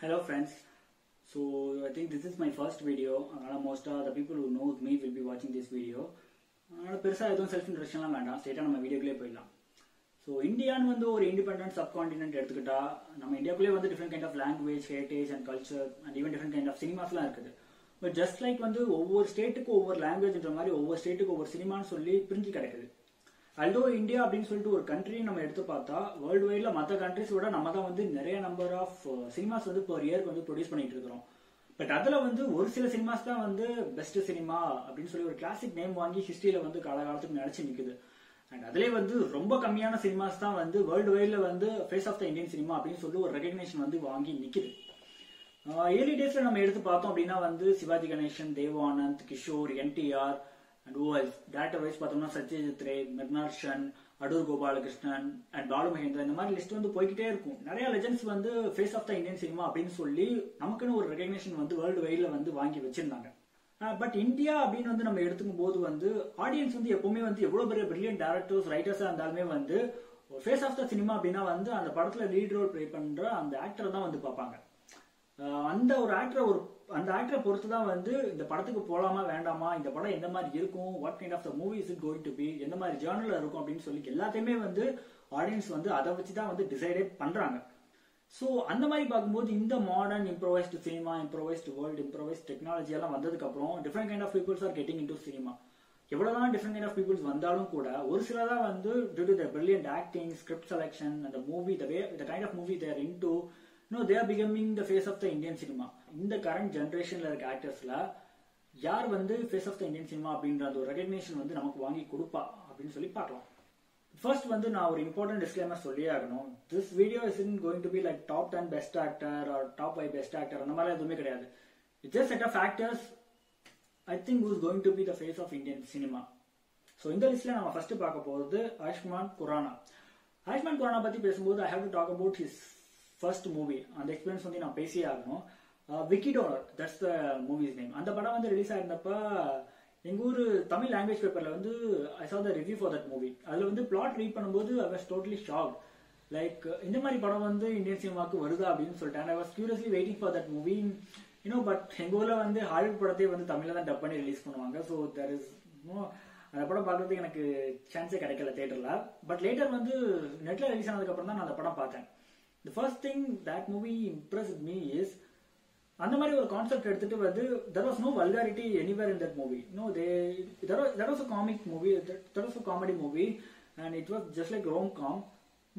Hello friends. So I think this is my first video. Most of the people who know me will be watching this video. பெருசா எதுவும் self இன்ட்ரடக்ஷன்லாம் வேண்டாம், ஸ்ட்ரெயிட்டா நம்ம வீடியோக்குள்ளே போயிடலாம். So இந்தியான்னு வந்து ஒரு இண்டிபெண்டன்ட் சப்கான்டினென்ட் எடுத்துக்கிட்டா நம்ம இந்தியாக்குள்ளே வந்து different kind of language, heritage and culture and even different kind of சினிமாஸ்லாம் இருக்குது. பட் ஜஸ்ட் லைக் வந்து ஒவ்வொரு ஸ்டேட்டுக்கும் ஒவ்வொரு லாங்குவேஜ்ன்ற மாதிரி ஒவ்வொரு ஸ்டேட்டுக்கு ஒவ்வொரு சினிமான்னு சொல்லி பிரிஞ்சு கிடைக்குது. அல்டோ இந்தியா அப்படின்னு சொல்லிட்டு ஒரு கண்ட்ரி நம்ம எடுத்து பார்த்தா வேர்ல்டு வைட்ல மற்ற கண்ட்ரிஸோட நம்ம தான் வந்து நிறைய நம்பர் ஆஃப் சினிமாஸ் வந்து பெர் இயர்க்கு வந்து ப்ரொடியூஸ் பண்ணிட்டு இருக்கிறோம். பட் அதுல வந்து ஒரு சில சினிமாஸ் தான் வந்து பெஸ்ட் சினிமா அப்படின்னு சொல்லி ஒரு கிளாசிக் நேம் வாங்கி ஹிஸ்டரியில வந்து காலகாலத்துக்கு நினைச்சு நிக்குது. அண்ட் அதுலேயே வந்து ரொம்ப கம்மியான சினிமாஸ் தான் வந்து வேர்ல்டு வைட்ல வந்து face of the Indian cinema அப்படின்னு சொல்லி ஒரு ரெகக்னேஷன் வந்து வாங்கி நிக்குது. ஏர்லி டேஸ்ல நம்ம எடுத்து பார்த்தோம் அப்படின்னா வந்து Sivaji Ganesan, Dev Anand, Kishore, NTR and also director wise பார்த்தோம்னா சத்யஜித் ரே, மெக்னார்ஷன், அடூர் கோபாலகிருஷ்ணன் அண்ட் பாலு மகேந்திரா, இந்த மாதிரி லிஸ்ட் வந்து போய்கிட்டே இருக்கும். நிறைய லெஜெண்ட்ஸ் வந்து face of the Indian cinema அப்படின்னு சொல்லி நமக்குன்னு ஒரு ரெகக்னேஷன் வந்து வேர்ல்டு வைட்ல வந்து வாங்கி வச்சிருந்தாங்க. பட் இந்தியா அப்படின்னு வந்து நம்ம எடுத்துக்கும் போது வந்து ஆடியன்ஸ் வந்து எப்பவுமே வந்து எவ்வளவு பெரிய பிரில்லியன்ட் டேரக்டர்ஸ், ரைட்டர்ஸா இருந்தாலுமே வந்து ஃபேஸ் ஆஃப் த சினிமா அப்படின்னா வந்து அந்த படத்துல லீட் ரோல் பிளே பண்ற அந்த ஆக்டரை தான் வந்து பார்ப்பாங்க. அந்த ஒரு ஆக்டரை பொறுத்து தான் வந்து இந்த படத்துக்கு போலாமா வேண்டாமா, இந்த படம் எந்த மாதிரி இருக்கும், what kind of the movie is it going to be, எந்த மாதிரி ஜேர்னல்ல இருக்கும் அப்படின்னு சொல்லி எல்லாத்தையுமே வந்து ஆடியன்ஸ் வந்து அதை வச்சு தான் வந்து டிசைடே பண்றாங்க. ஸோ அந்த மாதிரி பார்க்கும்போது இந்த modern improvised cinema, improvised world, improvised technology எல்லாம் வந்ததுக்கு அப்புறம் different kind of peoples are getting into cinema. எவ்வளவுதான் டிஃப்ரெண்ட் கைண்ட் ஆஃப் பீப்புள்ஸ் வந்தாலும் கூட ஒரு சிலதான் வந்து due to the brilliant acting, script selection அந்த movie, the kind of movie they're into, they are becoming the face of the Indian cinema. இந்த current ஜெனரேஷன்ல இருக்க ஆக்டர்ஸ்ல யார் வந்து face of the Indian cinema அப்படின்ற ஒரு ரெகக்னேஷன் வந்து நமக்கு வாங்கி கொடுப்பா அப்படின்னு சொல்லி பார்க்கலாம். ஃபர்ஸ்ட் வந்து நான் ஒரு இம்பார்ட்டன்ட் டிஸ்க்ளைமர் சொல்லியே ஆகணும். This video is in going to be like top 10 best actor or top 5 best actor அந்த மாதிரி எதுவுமே கிடையாது. It's just set of actors I think who is going to be the face of Indian cinema. So இந்த லிஸ்ட்ல நம்ம first பார்க்க போறது ஆயுஷ்மான் குரானா. ஆயுஷ்மான் குரானா பத்தி பேசும்போது I have to talk about his first movie. அந்த எக்ஸ்பீரியன்ஸ் வந்து நான் பேசியே ஆகணும். Vicky Donor, that's the movie's name. அந்த படம் வந்து ரிலீஸ் ஆயிருந்தப்ப எங்க ஊர் தமிழ் லாங்குவேஜ் பேப்பர்ல வந்து ஐ சா the review for that movie. அதுல வந்து பிளாட் ரீட் பண்ணும்போது I was totally shocked. Like இந்த மாதிரி படம் வந்து இந்தியன் சினிமாவுக்கு வருதா அப்படின்னு சொல்லிட்டு I was curiously waiting for that movie. But எங்க ஊர்ல வந்து ஹாலிவுட் படத்தையே வந்து தமிழ்ல தான் டப் பண்ணி ரிலீஸ் பண்ணுவாங்க. ஸோ தேர் இஸ் அந்த படம் பார்க்கறதுக்கு எனக்கு சான்ஸே கிடைக்கல தியேட்டர்ல. பட் லேட்டர் வந்து நெட்ல ரிலீஸ் ஆனதுக்கு அப்புறம் தான் நான் அந்த படம் பார்த்தேன். The first thing that movie impressed me is அந்த மாதிரி ஒரு கான்செப்ட் எடுத்துட்டு வந்து there was no vulgarity anywhere in that movie. That was a comic movie, that was a comedy movie and it was just like rom-com.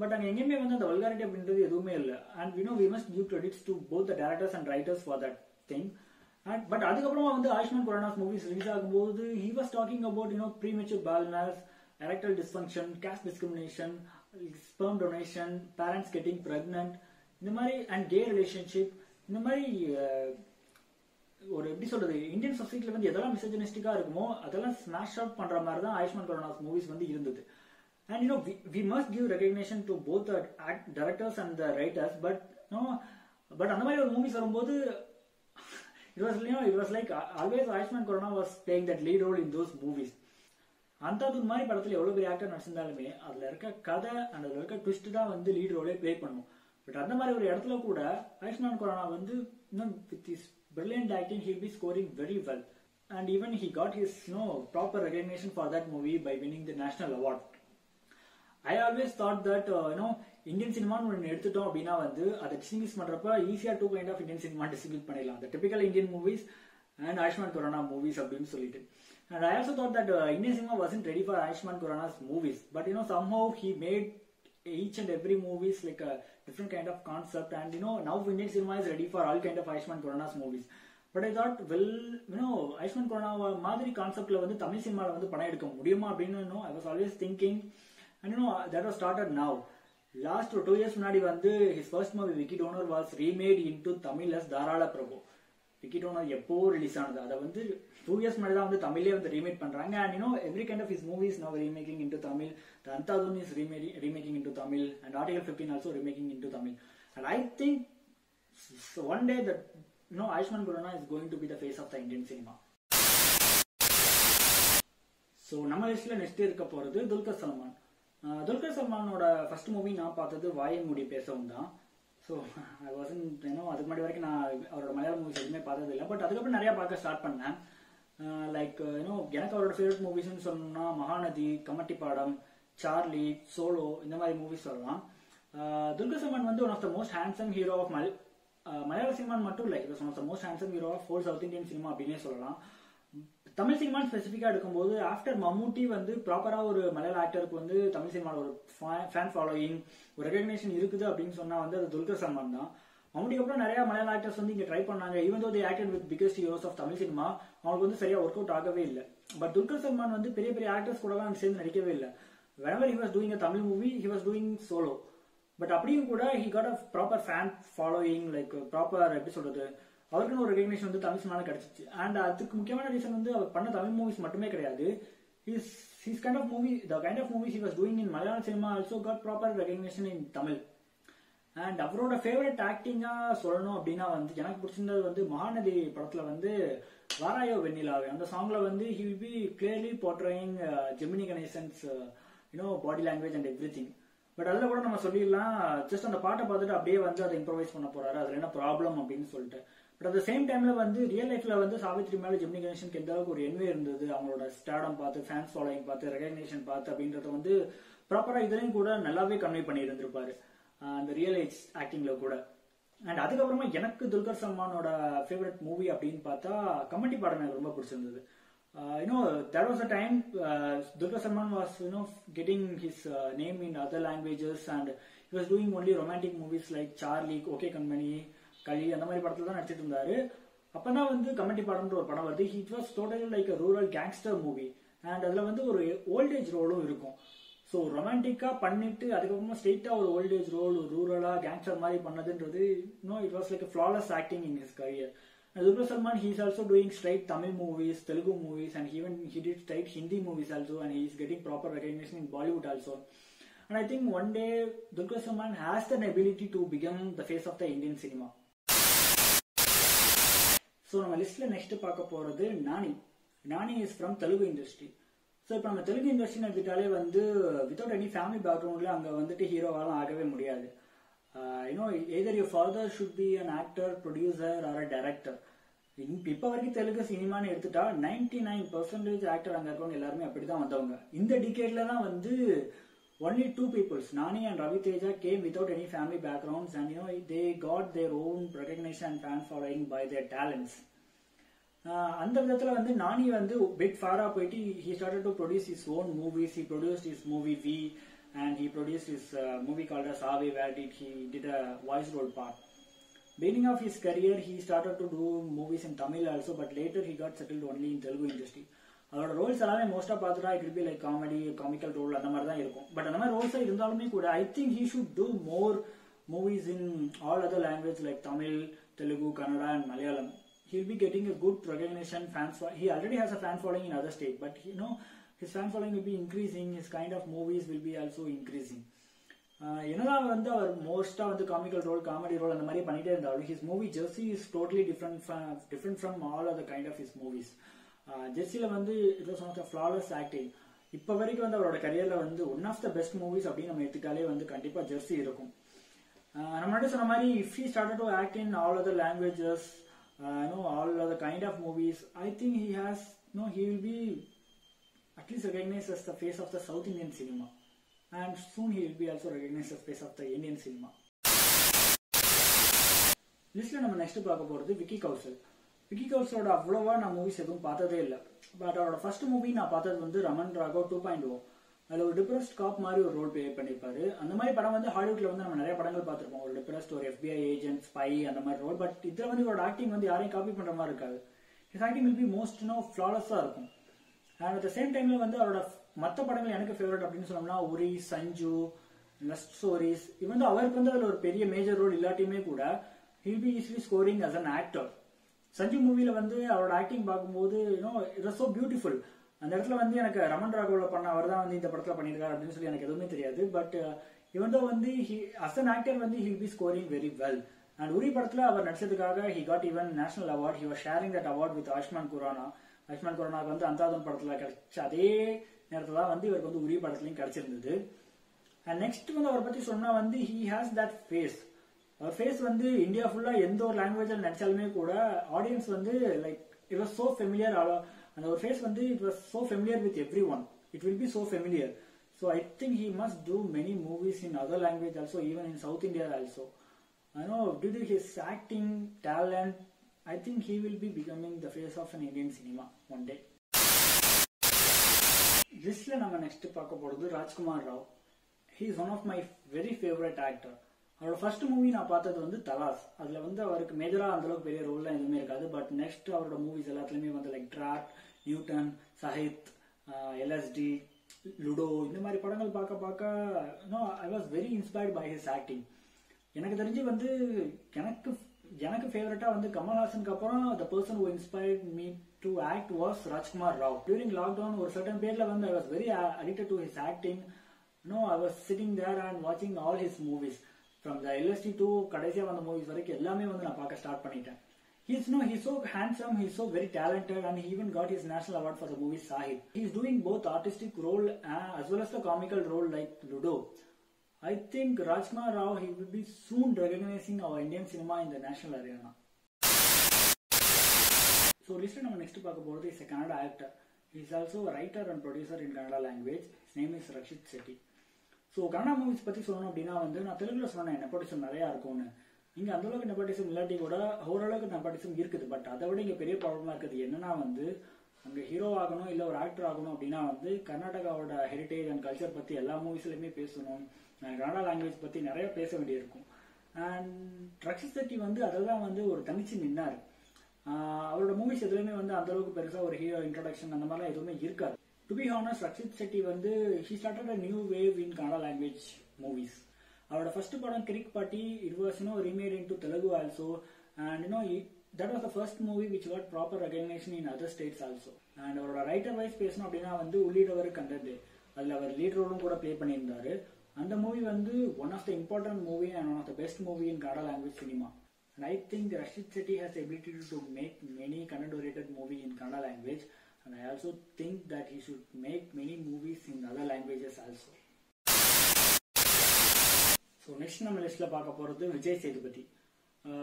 But அங்க எங்கேயுமே வந்து அந்த vulgarity அப்படின்றது எதுவுமே இல்லை. And we must give credits to both the directors and writers for that thing. And but அதுக்கப்புறமா வந்து Ayushman குரானாஸ் movies release ஆகும்போது he was talking about premature baldness, erectile dysfunction, caste discrimination, sperm donation, parents getting pregnant, இந்த மாதிரி and K relationship, இந்த மாதிரி ஒரு எப்படி சொல்றது இந்தியன் சொசைட்டில வந்து எதெல்லாம் மிசோஜினிஸ்டிக்கா இருக்குமோ அதெல்லாம் ஸ்மாஷ் அவுட் பண்ற மாதிரி தான் ஆயுஷ்மான் குரானாஸ் மூவிஸ் வந்து இருந்தது. And we must give recognition to both the directors and the writers, but அந்த மாதிரி ஒரு மூவிஸ் வரும்போது it was like always Ayushman Khurana was playing that lead role in those movies. அந்த மாதிரி படத்துல எவ்வளவு பெரிய ஆக்டர் நடிச்சிருந்தாலுமே அதுல இருக்க கதை அண்ட் அதுல இருக்க ட்விஸ்ட் தான் வந்து லீட் ரோலே பிளே பண்ணும். பட் அந்த மாதிரி ஒரு இடத்துல கூட ஆயுஷ்மான் குரானா வந்து with his brilliant acting he'll be scoring very well and even he got his proper recognition for that movie by winning the national award. I always thought that Indian சினிமான்னு ஒன்று எடுத்துட்டோம் அப்படின்னா வந்து அதை டிஸ்டிங்விஷ் பண்றப்ப ஈஸியா two kind of Indian cinema distribute பண்ணிடலாம், the typical Indian movies and Ayushmann Khurrana movies அப்படின்னு சொல்லிட்டு. And I also thought that Indian cinema wasn't ready for Ayushmann Khurrana's movies, but somehow he made each and every movies like a different kind of concept, and now Indian cinema is ready for all kind of Ayushmann Khurrana's movies. But I thought, well, Ayushmann Khurrana மாதிரி கான்செப்ட்ல வந்து தமிழ் சினிமால வந்து படம் எடுக்க முடியுமா அப்படின்னு I was always thinking, and that was started now. Last 2 years முன்னாடி வந்து his first movie Vicky Donor was remade into Tamil as தாராள பிரபு. விக்கி டோனர் எப்போ ரிலீஸ் ஆனது அதை வந்து 2 years முன்னாடி தான் வந்து தமிழ்லேயே வந்து ரீமேக் பண்றாங்க. And every kind of his movies now remaking into Tamil. The Antadun is remaking into Tamil and Article 15 also remaking into Tamil. And I think one day that Ayushmann Khurrana is going to be the face of the Indian cinema. So நம்ம லிஸ்ட்ல next இருக்க போறது Dulquer Salman. Dulquer சல்மானோட first movie நான் பார்த்தது வாயை மூடி பேசவும் தான். ஸோ ஐ வாசன் அதுக்கு முன்னாடி வரைக்கும் நான் அவரோட மலையாள மூவிஸ் எதுவுமே பார்த்தது இல்லை. பட் அதுக்கப்புறம் நிறைய பார்க்க ஸ்டார்ட் பண்ணேன். லைக் எனக்கு அவரோட ஃபேவரட் மூவிஸ்ன்னு சொன்னா மகாநதி, கமட்டிப்பாடம், சார்லி, சோலோ இந்த மாதிரி மூவிஸ் சொல்லலாம். துல்கர் சல்மான் வந்து one of the most handsome hero of மலையாள சினிமா மட்டும் இல்லை, it was one of the most handsome hero of whole south Indian cinema அப்படின்னே சொல்லலாம். தமிழ் சினிமா ஸ்பெசிஃபிக்கா எடுக்கும்போது ஆஃப்டர் மம்முட்டி வந்து ப்ராப்பரா ஒரு மலையாள ஆக்டருக்கு வந்து தமிழ் சினிமாவில் ஒரு ஃபேன் ஃபாலோயிங், ஒரு ரெகக்னேஷன் இருக்குது அப்படின்னு சொன்னா வந்து அது துல்கர் சல்மான் தான். மம்முட்டிக்கு அப்புறம் நிறைய மலையாள ஆக்டர்ஸ் வந்து இங்க ட்ரை பண்ணாங்க. Even though they acted with biggest heroes of Tamil cinema, அவங்களுக்கு வந்து சரியா ஒர்க் அவுட் ஆகவே இல்லை. பட் துல்கர் சல்மான் வந்து பெரிய பெரிய ஆக்டர்ஸ் கூட சேர்ந்து நடிக்கவே இல்லை. whenever he was doing a Tamil movie, he was doing solo. But அப்படியும் கூட he got a proper fan following, like proper எப்படி சொல்றது, அவருக்குன்னு ஒரு ரெகக்னேஷன் வந்து தமிழ் சினிமாவில் கிடைச்சிச்சு. அண்ட் அதுக்கு முக்கியமான ரீசன் வந்து அவர் பண்ண தமிழ் மூவிஸ் மட்டுமே கிடையாது. his kind of movie, the kind of movies he was doing in Malayalam cinema also got proper recognition in Tamil. And அவரோட ஃபேவரட் ஆக்டிங்கா சொல்லணும் அப்படின்னா வந்து எனக்கு பிடிச்சிருந்தது வந்து மகாநதி படத்துல வந்து வாராயோ வெண்ணிலாவே அந்த சாங்ல வந்து he will be clearly portraying Gemini Ganesan's body language and everything. But அதில் கூட நம்ம சொல்லிடலாம், ஜஸ்ட் அந்த பாட்டை பார்த்துட்டு அப்படியே வந்து அதை இம்ப்ரோவைஸ் பண்ண போறாரு, அதுல என்ன ப்ராப்ளம் அப்படின்னு சொல்லிட்டு. பட் அட் த சேம் டைம்ல வந்து ரியல் லைஃப்ல வந்து சாவித்ரி மேல ஜெமினி கணேசனுக்கு எந்த அளவுக்கு ஒரு என்வே இருந்தது, அவங்களோட ஸ்டாடம் பார்த்து, ஃபேன்ஸ் ஃபாலோயிங் பார்த்து, ரெகக்னேஷன் பார்த்து அப்படின்றத வந்து ப்ராப்பரா இதுலையும் கூட நல்லாவே கன்வே பண்ணி இருந்திருப்பாரு அந்த ரியல் ஏஜ் ஆக்டிங்ல கூட. அண்ட் அதுக்கப்புறமா எனக்கு துல்கர் சல்மானோட ஃபேவரட் மூவி அப்படின்னு பார்த்தா கமட்டிப்பாடம் எனக்கு ரொம்ப பிடிச்சிருந்தது. That was a time Dulquer Salman was getting his name in other languages and he was doing only romantic movies like Charlie, Okay Kanmani, Kali அந்த மாதிரி படத்துல தான் நடிச்சிட்டு இருந்தாரு. அப்பதான் வந்து கமட்டிப்பாடம்ன்ற ஒரு படம் வருது. It was totally like a rural gangster movie and அதுல வந்து ஒரு ஓல்டேஜ் ரோலும் இருக்கும். ஸோ ரொமான்டிக்கா பண்ணிட்டு அதுக்கப்புறமா ஸ்ட்ரெயிட்டா ஒரு ஓல்டேஜ் ரோல், ரூரலா கேங்ஸ்டர் மாதிரி பண்ணதுன்றது it was like flawless acting in his career. Dulquer Salman, he is also doing straight Tamil movies, Telugu movies, and even he did straight Hindi movies also, and he is getting proper recognition in Bollywood also. And I think one day Dulquer Salman has the ability to become the face of the Indian cinema. So நம்ம லிஸ்ட்ல next பார்க்க போறது Nani. Nani is from Telugu industry. So இப்போ நம்ம தெலுங்கு இண்டஸ்ட்ரின்னு எடுத்துட்டாலே வந்து without any family பேக்ரவுண்ட்ல அங்கே வந்துட்டு ஹீரோவாலும் ஆகவே முடியாது. either your father should be an actor, producer or a director. இப்ப வரைக்கும் தெலுங்கு சினிமான்னு எடுத்துட்டா 99% ஆக்டர் அங்க இருக்கவங்க எல்லாருமே அப்படிதான் வந்தவங்க. இந்த டிகேட்ல தான் வந்து only two peoples, Nani and Ravi Teja, came without any family backgrounds and they got their own recognition and fan following by their talents. அந்த விதத்துல வந்து நானி வந்து பிட் ஃபாரா போயிட்டு he started to produce his own movies. He produced his movie V and he produced his movie called as Ave, where he did a voice role part. Beginning of his career, he started to do movies in Tamil also, but later he got settled only in Telugu industry. அவரோட roles எல்லாமே மோஸ்டா பார்த்துட்டா it will be like comedy, comical role அந்த மாதிரி தான் இருக்கும். But அந்த மாதிரி ரோல்ஸா இருந்தாலுமே கூட I think he should do more movies in all other language like Tamil, Telugu, Kannada and Malayalam. He'll be getting a good recognition, fans. He already has a fan following in other states, but his fan following will be increasing. His kind of movies will be also increasing. என்னதான் வந்து அவர் மோஸ்டா வந்து comical role, comedy role அந்த மாதிரி பண்ணிட்டே இருந்தாலும் his movie Jersey is totally different from all other kind of his movies. ஜெர்சில வந்து it was one of the flawless acting. இப்ப வரைக்கும் வந்து அவரோட கரியர்ல வந்து one of the best movies அப்படின்னு நம்ம எடுத்துட்டாலே வந்து கண்டிப்பா ஜெர்சி இருக்கும். நம்ம முன்னாடி சொன்ன மாதிரி if he started to act in all other languages, all other kind of movies, I think he will be at least recognized as the face of the South Indian cinema, and soon he will be also recognized as the face of the Indian cinema. லிஸ்ட்ல நம்ம next பார்க்க போறது விக்கி கௌசல். விக்கி கௌசலோட அவ்வளவா நான் movies எதுவும் பார்த்ததே இல்லை. But அவரோட ஃபர்ஸ்ட் மூவி நான் பார்த்தது வந்து ரமன் ராகவ் 2.0. அதுல ஒரு டிப்ரெஸ்ட் காப் மாதிரி ஒரு ரோல் பிளே பண்ணிருப்பாரு. அந்த மாதிரி படம் வந்து ஹாலிவுட்ல வந்து நம்ம நிறைய படங்கள் பார்த்திருப்போம், ஒரு டிப்ரெஸ்ட், ஒரு FBI ஏஜென்ட், ஸ்பை அந்த மாதிரி ரோல். பட் இதுல வந்து இவரோட ஆக்டிங் வந்து யாரையும் காப்பி பண்ற மாதிரி இருக்காது. His acting will be most ஃபிளாலஸா இருக்கும். அண்ட் அட் த சேம் டைம்ல வந்து அவரோட மற்ற படங்கள் எனக்கு ஃபேவரட் அப்படின்னு சொன்னோம்னா உரி, சஞ்சு, லஸ்ட் ஸ்டோரிஸ், இது வந்து அவருக்கு வந்து அதுல ஒரு பெரிய மேஜர் ரோல் இல்லாட்டியுமே கூட he'll be easily scoring as an actor. Sanju மூவில வந்து அவரோட ஆக்டிங் பார்க்கும்போது இட் வாஸ் சோ பியூட்டிஃபுல். அந்த இடத்துல வந்து எனக்கு ரமன் ராகவ்ல பண்ண அவர் தான் வந்து இந்த படத்துல பண்ணிருக்காரு அப்படின்னு சொல்லி எனக்கு எதுவுமே தெரியாது. பட் இவன் தான் வந்து as an actor வந்து he'll be scoring very well. And Uri படத்துல அவர் நடிச்சதுக்காக he got even national award. He was sharing that award with Ayushman Khurana. Ayushman குரானாக்கு வந்து அந்தாதன் படத்துல கிடைச்ச அதே நேரத்துல தான் வந்து இவருக்கு வந்து உரி படத்துலயும் கிடைச்சிருந்தது. அண்ட் நெக்ஸ்ட் வந்து அவரை பத்தி சொன்னா வந்து he has that face. அவர் ஃபேஸ் வந்து இந்தியா ஃபுல்லா எந்த ஒரு லாங்குவேஜில் நடிச்சாலுமே கூட ஆடியன்ஸ் வந்து like it was so familiar. அந்த ஒரு ஃபேஸ் வந்து it was so familiar with everyone. It will be so familiar. So I think he must do many movies in other language also, even in south India also. I know due to his acting talent, I think he will be becoming the face of an Indian cinema one day. Listல நம்ம next பார்க்க போறது Rajkumar Rao. He is one of my very favorite actor. அவரோட first movie நான் பார்த்தது வந்து தலாஸ். அதுல வந்து அவருக்கு மேஜரா அந்த அளவுக்கு பெரிய ரோல்லாம் எதுவுமே இருக்காது. பட் நெக்ஸ்ட் அவரோட மூவிஸ் எல்லாத்துலயுமே வந்து லைக் ட்ராக், நியூட்டன், சஹித், எல்எஸ்டி, லுடோ இந்த மாதிரி படங்கள் பார்க்க பார்க்க I was very inspired by his acting. எனக்கு தெரிஞ்சு வந்து எனக்கு ஃபேவரட்டா வந்து கமல்ஹாசனுக்கு அப்புறம் the person who inspired me to act was Rajkumar Rao. During lockdown ஒரு certain periodல வந்து I was very addicted to his acting. I was sitting there and watching all his movies from the LSD to கடைசியா வந்த movies வரைக்கும் எல்லாமே வந்து நான் பார்க்க start பண்ணிட்டேன். He's so handsome, he's so very talented, and he even got his national award for the movie Sahib. He's doing both artistic role as well as the comical role like Ludo. I think Rajkumar Rao, he will be soon recognizing our Indian cinema in the national arena. So listen, நம்ம next பார்க்க போறது is a Kannada actor. He is also a writer and producer in Kannada language. His name is Rakshit Shetty. So Kannada movies பத்தி சொல்லணும் அப்படின்னா வந்து நான் தெலுங்குல சொன்னேன் நெப்போட்டிசம் நிறைய இருக்கும்னு. இங்க அந்த அளவுக்கு நெப்போட்டிசம் இல்லாட்டி கூட ஓரளவுக்கு நெப்போட்டிசம் இருக்குது. பட் அதை விட இங்க பெரிய ப்ராப்ளமா இருக்குது என்னன்னா வந்து அங்க ஹீரோ ஆகணும் இல்ல ஒரு ஆக்டர் ஆகணும் அப்படின்னா வந்து கர்நாடகாவோட ஹெரிட்டேஜ் அண்ட் கல்ச்சர் பத்தி எல்லா மூவிஸ்லயுமே பேசணும். கன்னடா லாங்குவேஜ் பத்தி நிறைய பேச வேண்டியிருக்கும். அண்ட் ரக்ஷித் செட்டி வந்து அதெல்லாம் வந்து ஒரு தனிச்சு நின்னாரு. அவரோட மூவிஸ் எதுலையுமே வந்து அந்த அளவுக்கு பெருசா ஒரு ஹீரோ இன்ட்ரோடக்ஷன் அந்த மாதிரிலாம் எதுவுமே இருக்காது. To be honest, Rakshit Shetty வந்து he started a new wave in Kannada language movies. அவரோட ஃபர்ஸ்ட் படம் கிரிக் பாட்டி, it was remade into Telugu also, and that was the first movie which got proper recognition in other states also. And அவரோட writer wise பேசணும் அப்படின்னா வந்து உள்ளிடவர் கண்டது, அதுல அவர் lead ரோலும் கூட பிளே பண்ணியிருந்தாரு. அந்த மூவி வந்து one of the important movie and one of the best movie in Kannada language cinema. And I think Rashid Shetty has the ability to make many Kannada-related movie in Kannada language, and I also think that he should make many movies in other languages also. So next நம்ம லிஸ்ட்ல பார்க்க போறது விஜய் சேதுபதி.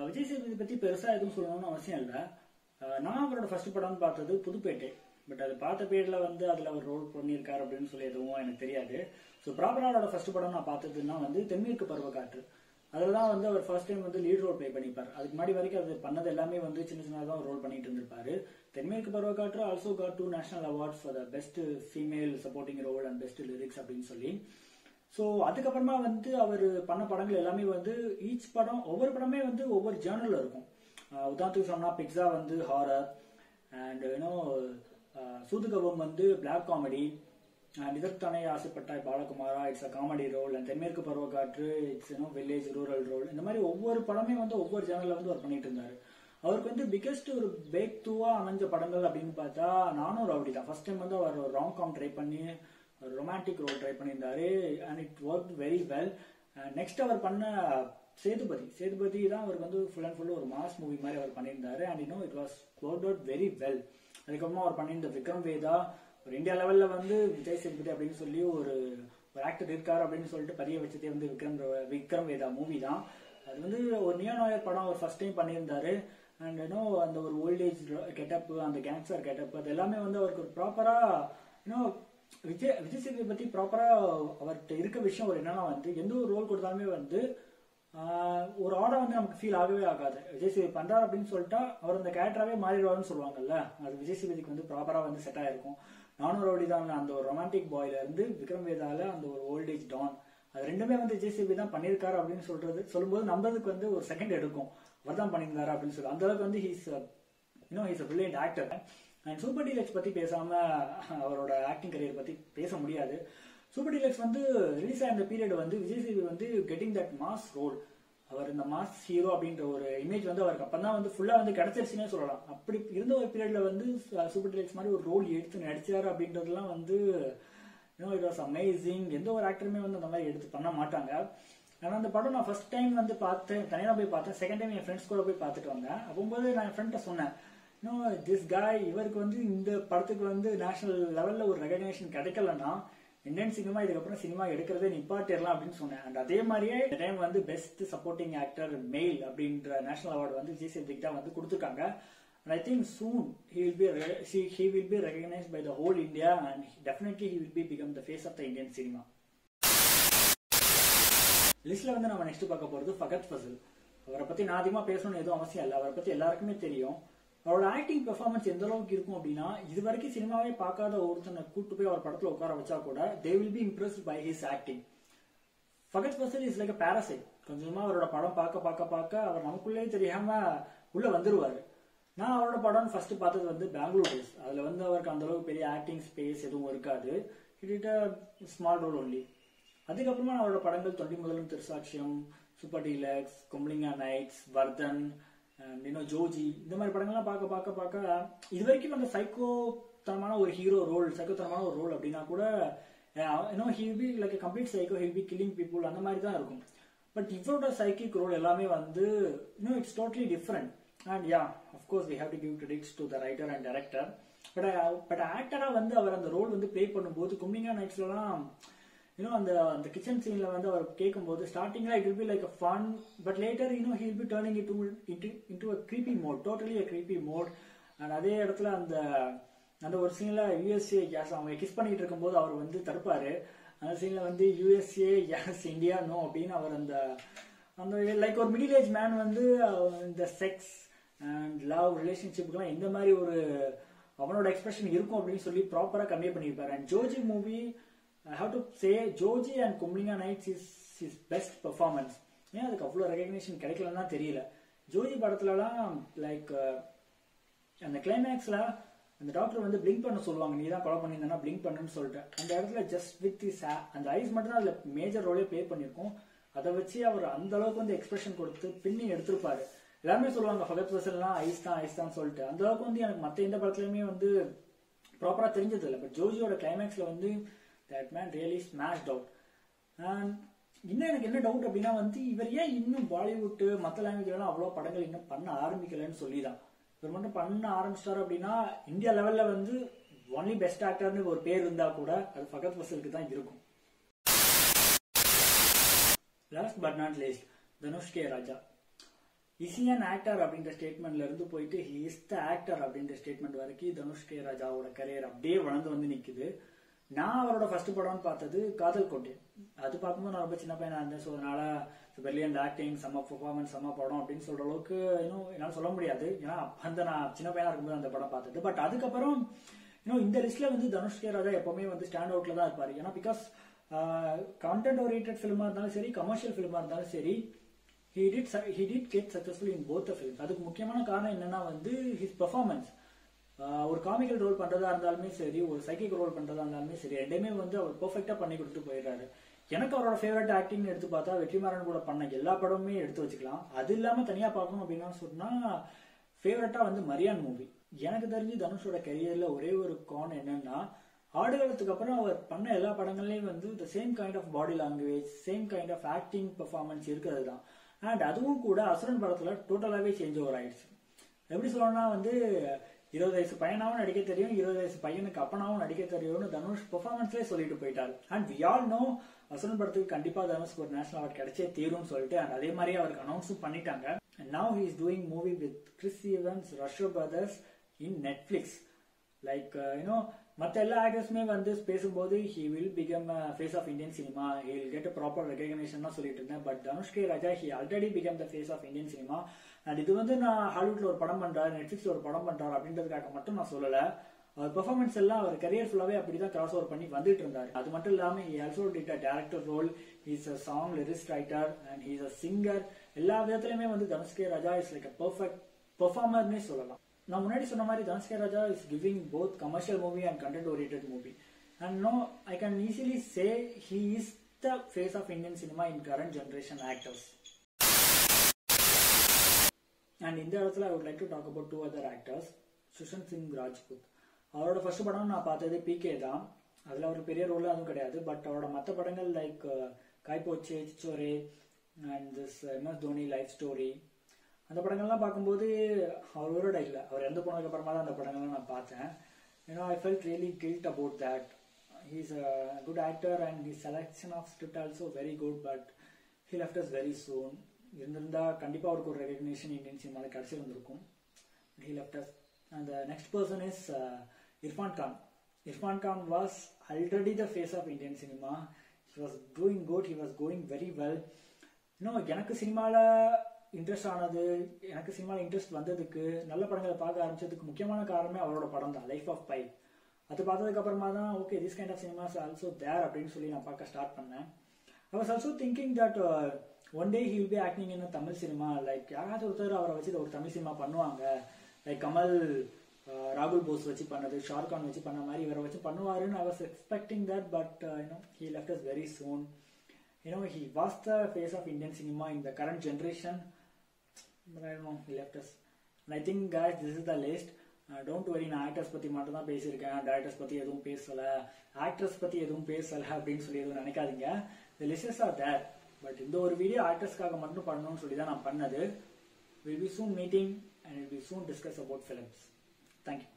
விஜய் சேதுபதி பத்தி பெருசா எதுவும் சொல்லணும்னு அவசியம் இல்லை. நான் அவரோட ஃபர்ஸ்ட் படம் பார்த்தது புதுப்பேட்டை. பட் அது பார்த்த பேர்ல வந்து அதுல அவர் ரோல் பண்ணியிருக்காரு அப்படின்னு சொல்லி எதுவும் எனக்கு தெரியாது. ஸோ ப்ராப்பரா அவரோட ஃபர்ஸ்ட் படம் நான் பார்த்ததுன்னா வந்து தென்மேற்கு பருவக்காற்று. அதுலதான் வந்து அவர் ஃபர்ஸ்ட் டைம் வந்து லீட் ரோல் பிளே பண்ணிப்பாரு. அதுக்கு முன்னாடி வரைக்கும் அது பண்ணது எல்லாமே வந்து சின்ன சின்னதான் ரோல் பண்ணிட்டு இருந்திருப்பாரு. Thenmerku Paruvakaatru also got 2 national awards for the best female supporting role and best lyrics அப்படின்னு சொல்லி. ஸோ அதுக்கப்புறமா வந்து அவர் பண்ண படங்கள் எல்லாமே வந்து ஈச் படம் ஒவ்வொரு படமே வந்து ஒவ்வொரு ஜேர்னல்ல இருக்கும். உதாரணத்துக்கு சொன்னா பிக்ஸா வந்து ஹாரர் அண்ட் சூதுகவம் வந்து black comedy, and Idharkuthane Aasaipattai Balakumara it's a comedy role, and Thenmerku Paruvakaatru it's village rural role. இந்த மாதிரி ஒவ்வொரு படமே வந்து ஒவ்வொரு ஜேர்னல்ல வந்து அவர் பண்ணிட்டு இருந்தாரு. அவருக்கு வந்து பிகெஸ்ட் ஒரு பிரேக் த்ரூவா அமைஞ்ச படங்கள் அப்படின்னு பார்த்தா நானும் ரவுடி தான். ஃபர்ஸ்ட் டைம் வந்து அவர் ராங் காம் ட்ரை பண்ணி ரொமான்டிக் ரோல் ட்ரை பண்ணியிருந்தாரு and it work very well. Next அவர் பண்ண சேதுபதி தான் அவருக்கு வந்து ஃபுல் அண்ட் ஃபுல் ஒரு மாஸ் மூவி மாதிரி அவர் பண்ணியிருந்தாரு and it was work out very well. அதுக்கப்புறமா அவர் பண்ணியிருந்த விக்ரம் வேதா, ஒரு இந்தியா லெவல்ல வந்து விஜய் சேதுபதி அப்படின்னு சொல்லி ஒரு ஆக்டர் இருக்காரு அப்படின்னு சொல்லிட்டு பதிய வச்சதே வந்து விக்ரம் வேதா மூவி தான். அது வந்து ஒரு நியோநாயர் படம் அவர் ஃபர்ஸ்ட் டைம் பண்ணியிருந்தாரு. அண்ட் அந்த ஒரு ஓல்டேஜ் கெட்டப், அந்த கேங்ஸ்டர் கெட்டப், அது எல்லாமே வந்து அவருக்கு ஒரு ப்ராப்பரா விஜய் சேதுபதி பத்தி ப்ராப்பரா அவர்கிட்ட இருக்க விஷயம் ஒரு என்னன்னா வந்து எந்த ஒரு ரோல் கொடுத்தாலுமே வந்து ஒரு ஆர்டர் வந்து நமக்கு ஃபீல் ஆகவே ஆகாது. விஜய் சேதுபதி பண்றாரு அப்படின்னு சொல்லிட்டா அவர் அந்த கேரக்டராகவே மாறிடுவாருன்னு சொல்லுவாங்கல்ல, அது விஜய் சேதுபதிக்கு வந்து ப்ராப்பரா வந்து செட் ஆயிருக்கும். நானும் ரவுடி தான் அந்த ஒரு ரொமான்டிக் பாய்ல இருந்து விக்ரம் வேதால அந்த ஒரு ஓல்டேஜ் டான், அது ரெண்டுமே வந்து விஜய் சேதுபதி தான் பண்ணியிருக்காரு அப்படின்னு சொல்லும்போது நம்பதுக்கு வந்து ஒரு செகண்ட் எடுக்கும் அவர் தான் பண்ணியிருந்தாரு அப்படின்னு சொல்லி. அந்த அளவுக்கு வந்து he's a brilliant actor. And super deluxe பத்தி பேசாம அவரோட ஆக்டிங் கரியர் பத்தி பேச முடியாது. சூப்பர் டீலக்ஸ் வந்து ரிலீஸ் ஆன பீரியட் வந்து விஜய் சேதுபதி வந்து கெட்டிங் தட் மாஸ் ரோல், அவர் இந்த மாஸ் ஹீரோ அப்படின்ற ஒரு இமேஜ் வந்து அவருக்கு அப்பதான் வந்து ஃபுல்லா வந்து கிடைச்சிருச்சுன்னே சொல்லலாம். அப்படி இருந்த ஒரு பீரியட்ல வந்து சூப்பர் டீலக்ஸ் மாதிரி ஒரு ரோல் எடுத்து நடிச்சாரு அப்படின்றதுலாம் வந்து இட் வாஸ் அமேசிங். எந்த ஒரு ஆக்டருமே வந்து அந்த மாதிரி எடுத்து பண்ண மாட்டாங்க. ஆனா அந்த படம் நான் ஃபர்ஸ்ட் டைம் வந்து பார்த்தேன், தனியாக போய் பார்த்தேன். செகண்ட் டைம் என் ஃப்ரெண்ட்ஸ் கூட போய் பார்த்துட்டு வந்தேன். அப்போது நான் என் ஃப்ரெண்ட்டை சொன்னேன், திஸ் காய் இவருக்கு வந்து இந்த படத்துக்கு வந்து நேஷனல் லெவல்ல ஒரு ரெகக்னேஷன் கிடைக்கலன்னா இந்தியன் சினிமா இதுக்கப்புறம் சினிமா எடுக்கிறதே நிப்பாட்டிடலாம் அப்படின்னு சொன்னேன். அண்ட் அதே மாதிரியே இந்த டைம் வந்து பெஸ்ட் சப்போர்ட்டிங் ஆக்டர் மெயில் அப்படின்ற நேஷனல் அவார்டு வந்து ஜி சேதுபதிக்கு தான் வந்து கொடுத்துருக்காங்க. And I think soon he will be recognized by the whole India, and definitely he will become the face of the Indian cinema. லிஸ்ட்ல வந்து நம்ம next பார்க்க போறது ஃபகத் ஃபசில். அவரை பத்தி நான் அதிகமா பேசணும்னு எதுவும் அவசியம் இல்லை. அவரை பத்தி எல்லாருக்குமே தெரியும். அவரோட ஆக்டிங் பெர்ஃபார்மன்ஸ் எந்த அளவுக்கு இருக்கும் அப்படின்னா, இது வரைக்கும் சினிமாவே பார்க்காத ஒருத்தனை கூட்டு போய் அவர் படத்துல உட்கார வச்சா கூட they will be impressed by his acting. Fahadh Faasil is like a parasite. கொஞ்சமா அவரோட படம் பார்க்க அவர் நமக்குள்ளே தெரியாம உள்ள வந்துருவாரு. நான் அவரோட படம் ஃபர்ஸ்ட் பார்த்தது வந்து பெங்களூர் டேஸ். அதுல வந்து அவருக்கு அந்த அளவுக்கு பெரிய ஆக்டிங் ஸ்பேஸ் எதுவும் இருக்காது. கிட்ட ஸ்மால் ரோல் ஒன்லி. அதுக்கப்புறமா அவரோட படங்கள் 20 முதலும் திருசாட்சியம், Super Deluxe, Kumbalangi Nights, Varathan, Joji, இந்த மாதிரி படங்கள்லாம் பார்க்க இது வரைக்கும் அந்த சைக்கோத்தனமான ஒரு ஹீரோ ரோல், சைக்கோத்தனமான ஒரு ரோல் அப்படின்னா கூட he will be like a complete psycho, he will be killing people அந்த மாதிரி தான் இருக்கும். பட் இவரோட சைக்கிக் ரோல் எல்லாமே வந்து it's totally different. And yeah, of course we have to give credits to the writer and director. But actor-ஆ வந்து அவர் அந்த role வந்து ப்ளே பண்ணும்போது கும்பலிங்கா நைட்ஸ்லாம் அந்த கிச்சன் சீன்ல வந்து அவர் கேட்கும்போது ஸ்டார்டிங்ல it will be like a fun, but later he will be turning into a creepy mode, totally a creepy mode. And அதே இடத்துல அந்த ஒரு சீன்ல யுஎஸ்ஏ கேஸ் அவங்க கிஸ் பண்ணிட்டு இருக்கும்போது அவர் வந்து தடுப்பாரு. அந்த சீன்ல வந்து யுஎஸ்ஏ கேஸ் இந்தியா நோ அப்படின்னு அவர் அந்த லைக் ஒரு மிடில் ஏஜ் மேன் வந்து இந்த செக்ஸ் அண்ட் லவ் ரிலேஷன்ஷிப்க்குலாம் எந்த மாதிரி ஒரு அவனோட எக்ஸ்பிரஷன் இருக்கும் அப்படின்னு சொல்லி ப்ராப்பரா கன்வே பண்ணியிருப்பாரு. And Joji movie, I have to say Joji and Kumbalangi Nights is his best performance. ஏன் அதுக்கு அவ்வளோ ரெகக்னேஷன் கிடைக்கலன்னா தெரியல. ஜோஜி படத்துலலாம் லைக் அந்த கிளைமேக்ஸ்ல அந்த டாக்டர் வந்து பிளிங்க் பண்ண சொல்லுவாங்க, நீ தான் கொலை பண்ணியிருந்தா பிளிங்க் பண்ணுன்னு சொல்லிட்டு. அந்த இடத்துல ஜஸ்ட் வித் அந்த ஐஸ் மட்டும் தான் அதுல மேஜர் ரோலே பிளே பண்ணியிருக்கோம். அதை வச்சு அவர் அந்த அளவுக்கு வந்து எக்ஸ்பிரஷன் கொடுத்து பின்னி எடுத்திருப்பாரு. எல்லாருமே சொல்லுவாங்க ஃபகத் ஃபசில்லாம் ஐஸ் தான் சொல்லிட்டு. அந்த அளவுக்கு வந்து எனக்கு மற்ற எந்த படத்துலயுமே வந்து ப்ராப்பரா தெரிஞ்சது இல்லை. பட் ஜோஜியோட கிளைமேக்ஸ்ல வந்து that man really smashed out. And இன்னும் எனக்கு என்ன டவுட் அப்படின்னா வந்து இவர் ஏன் இன்னும் பாலிவுட் மற்ற லாங்குவேஜ்லாம் அவ்வளோ படங்கள் இன்னும் பண்ண ஆரம்பிக்கலன்னு சொல்லிதான். இவர் மட்டும் பண்ண ஆரம்பிச்சிட்டாரு அப்படின்னா இந்தியா லெவல்ல வந்து ஒன்லி பெஸ்ட் ஆக்டர்னு ஒரு பேர் இருந்தா கூட அது ஃபகத் ஃபசிலுக்கு தான் இருக்கும். Last but not least Dhanush K Raja. Is an actor அப்படின்ற ஸ்டேட்மெண்ட்ல இருந்து போயிட்டு ஹி இஸ் த ஆக்டர் அப்படின்ற ஸ்டேட்மெண்ட் வரைக்கும் தனுஷ் கே ராஜாவோட கரியர் அப்படியே வளர்ந்து வந்து நிக்குது. நான் அவரோட ஃபர்ஸ்ட் படம்னு பார்த்தது காதல் கோட்டை. அது பார்க்கும்போது நான் ரொம்ப சின்ன பையனா இருந்தேன். ஸோ அதனால பிரில்லியன்ட் ஆக்டிங், செம்ம பெர்ஃபார்மன்ஸ், செம்ம படம் அப்படின்னு சொல்ற அளவுக்கு என்னால சொல்ல முடியாது. ஏன்னா நான் சின்ன பையனா இருக்கும்போது அந்த படம் பார்த்தது. பட் அதுக்கப்புறம் இந்த லிஸ்ட்ல வந்து தனுஷ் கே ராஜா எப்பவுமே வந்து ஸ்டாண்ட் அவுட்ல தான் இருப்பாரு. ஏன்னா பிகாஸ் கான்டென்ட் ஓரியன்டட் ஃபிலிமா இருந்தாலும் சரி, கமர்ஷியல் ஃபிலிமா இருந்தாலும் சரி, he did get successful in both the films. அதுக்கு முக்கியமான காரணம் என்னன்னா வந்து his performance. ஒரு காமிக்கல் ரோல் பண்றதா இருந்தாலுமே சரி, ஒரு சைக்கிக் ரோல் பண்றதா இருந்தாலுமே சரி, ரெண்டுமே வந்து அவர் பெர்ஃபெக்ட்டா பண்ணி கொடுத்து போயிடுறாரு. எனக்கு அவரோட ஃபேவரட் ஆக்டிங் எடுத்து பார்த்தா வெற்றிமாறன் கூட பண்ண எல்லா படமுமே எடுத்து வச்சுக்கலாம். அது இல்லாம தனியா பார்க்கணும் அப்படின்னா சொன்னா ஃபேவரட்டா வந்து மரியான் மூவி. எனக்கு தெரிஞ்சு தனுஷோட கரியர்ல ஒரே ஒரு கான் என்னன்னா, ஆடுகளத்துக்கு அப்புறம் அவர் பண்ண எல்லா படங்கள்லயும் வந்து the same kind of body language, same kind of acting performance இருக்கிறது தான். அண்ட் அதுவும் கூட அசுரன் படத்துல டோட்டலாவே சேஞ்ச் ஓவர் ஆயிடுச்சு. எப்படி சொல்லணும்னா வந்து 20 வயசு பையனாவும் நடிக்க தெரியும், 20 வயசு பையனுக்கு அப்பனாவும் நடிக்க தெரியும்னு தனுஷ் பெர்ஃபார்மன்ஸ்லேயே சொல்லிட்டு போயிட்டாரு. அண்ட் வி ஆல் நோ அசுரன் படத்துக்கு கண்டிப்பா தனுஷ்க்கு ஒரு நேஷனல் அவார்ட் கிடைச்சே தீரும்னு சொல்லிட்டு அண்ட் அதே மாதிரி அவருக்கு அனௌன்ஸும் பண்ணிட்டாங்க. And now he is doing movie with Chris Evans, Russo brothers in Netflix. Like மற்ற எல்லா ஆக்டர்ஸுமே வந்து பேசும்போது he will become a face of Indian cinema, he will get a proper recognition சொல்லிட்டு இருந்தேன். But Dhanush K Raja he already became the face of Indian cinema. And இது வந்து நான் ஹாலிவுட்ல ஒரு படம் பண்றாரு, நெட்ஃபிளிக்ஸ்ல ஒரு படம் பண்றாரு அப்படின்றதுக்காக மட்டும் நான் சொல்லல. அவர் பெர்ஃபார்மன்ஸ் எல்லாம் அவர் கரியர் ஃபுல்லாவே அப்படிதான் கிராஸ் ஓவர் பண்ணி வந்துட்டு இருந்தாரு. அது மட்டும் இல்லாம he also did a director role, he is a song lyrics writer and he is a singer. எல்லா விதத்திலுமே வந்து Dhanush K Raja is like a perfect performer-னே சொல்லலாம். நான் முன்னாடி சொன்ன மாதிரி Dhanush K Raja is giving both commercial movie and content oriented movie. And no I can easily say he is the face of Indian cinema in current generation actors. And இந்த இடத்துல I would like to talk about 2 other actors. Sushant Singh Rajput. அவரோட first படம் நான் பார்த்தது PK தான். அதுல ஒரு பெரிய ரோல் அதுவும் கிடையாது. பட் அவரோட மற்ற படங்கள் like Kai Po Che, Chhichhore and this MS Dhoni life story, அந்த படங்கள்லாம் பார்க்கும்போது அவரோட இல்லை, அவர் இறந்து போனதுக்கு அப்புறமா தான் அந்த படங்கள்லாம் நான் பார்த்தேன். I felt really guilt about that. He's a good actor and his selection of script also very good, but he left us very soon. இருந்திருந்தா கண்டிப்பா அவருக்கு ஒரு ரெகக்னிஷன் இந்தியன் சினிமாவில் கிடைச்சிருந்திருக்கும். He left us. And the next person is Irfan Khan. Irfan Khan was already the face of Indian cinema. He was doing good. He was going very well. எனக்கு சினிமாவில் interest ஆனது, எனக்கு சினிமாவில் interest வந்ததுக்கு, நல்ல படங்களை பார்க்க ஆரம்பிச்சதுக்கு முக்கியமான காரணமே அவரோட படம் தான், லைஃப் ஆஃப் பை. அது பார்த்ததுக்கு அப்புறமா தான் okay this kind of cinemas also there அப்படின்னு சொல்லி நான் பார்க்க ஸ்டார்ட் பண்ணேன். I was also thinking that one day he will be acting in Tamil cinema. Like யாராவது ஒருத்தர் அவரை வச்சு ஒரு தமிழ் சினிமா பண்ணுவாங்க, லைக் கமல் ராகுல் போஸ் வச்சு பண்ணது, ஷாருக்கான் வச்சு பண்ண மாதிரி இவரை வச்சு பண்ணுவாருன்னு I was expecting that. But he left us very soon. He was the face of Indian cinema in the current generation, but I don't know, he left us. And I think guys, this is the list. Don't worry, நான் actors பத்தி மட்டும் தான் பேசியிருக்கேன், directors பத்தி எதுவும் பேசல, actors பத்தி எதுவும் பேசல அப்படின்னு சொல்லி எதுவும் நினைக்காதீங்க. the lists are there. But இந்த ஒரு வீடியோ ஆக்டர்ஸ்க்காக மட்டும் பண்ணணும்னு சொல்லி தான் நான் பண்ணது. we'll be soon meeting and we'll be soon discuss about films. Thank you.